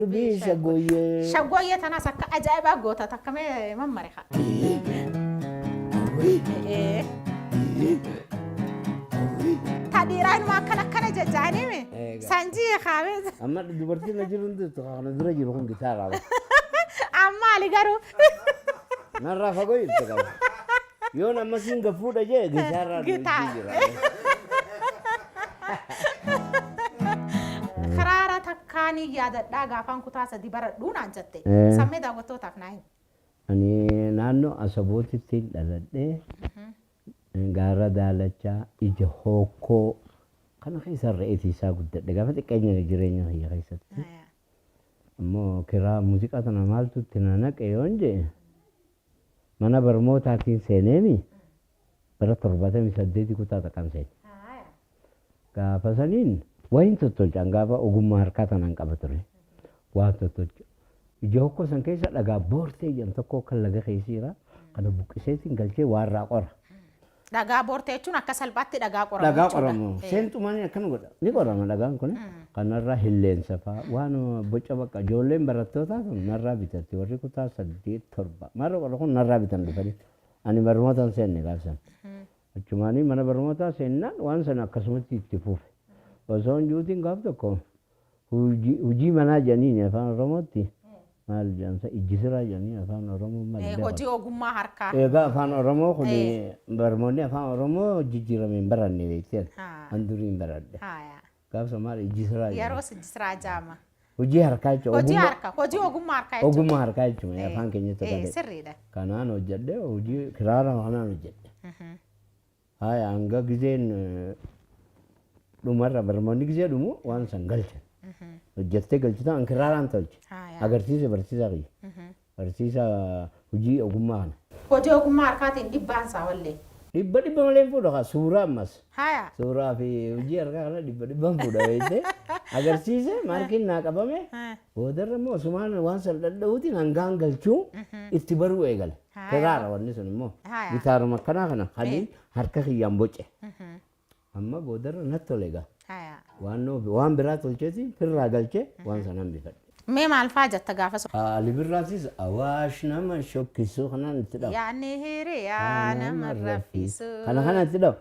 بيشقوية شقوية أنا سك أجايب أقوتها تكمل ممرخة إيه تديران ما كنا ججاني مي سانجي خامس أما دبرتي نجرون ده تقارن درجة لهم جيتار على أما لقارو نرى فقوي تقول يوم أما سين قفودا جاي جيتار خرارة تكاني يا دا غافان كتاسة دي برا دون أنجتة سمي دا وتو تفناي أني نانو أسبوتي تيل لده غارة دالتشا إجهوكو كان خيسر رئيسي ساقود دقافة كأني نجرينيا هي خيسر أمو كرا موسيقى تنامالتو تنانك أيونجي mana bermota tin senemi pada terbata misadeti kuta takam sen ka pasanin wain toto janggaba ugum harkata nang kabatore wa toto joko sangkesa daga borte jam tokko kallaga khaisira kada bukise tingalche warra qora daga borte chuna kasalbatti daga qora mo sentu mani kan goda ni qora ma daga kon kanarra hillen safa wano bocha baka jollem barattota narra bitati warri kuta saddi torba maro kon narra bitan dufani ani barmota sen ne gasan achumani mana barmota senna wan sana kasmati tifuf wason jutin gabto ko uji mana jani ne fa romoti mal jansa ijisra jani fa romo mal hoji ogumma harka ga fa romo khudi barmoni fa romo jijira men baranne weten anduri baradde gab somal ijisra yaros ijisra jama uji harka hoji ogumma harka ya fa kenye to kade sirrida kanano jadde uji kirara hanano jadde haya anga gizen dumara barmoni gize dumu wan sangalche jette galchita ankiraran tolche agartise bartisa gi bartisa uji ogumma hoji ogumma harkatin dibban sa walle dibba malen fudo ka sura mas haya sura fi uji harka kana dibba fudo wete agartise markin na kabame bodar mo suman wan sal dadawti nangang galchu ittibaru egal kirara wanni sunmo gitar makana kana khali harka khiyam boche amma bodar nattolega وانو وان برات الجتي في الراجل جي وان سنام بفد ما مع الفاجة تجافس اللي بالراسيس اواش نما شوكي سو خنا نتدو يعني هيري انا مرة في سو خنا نتدو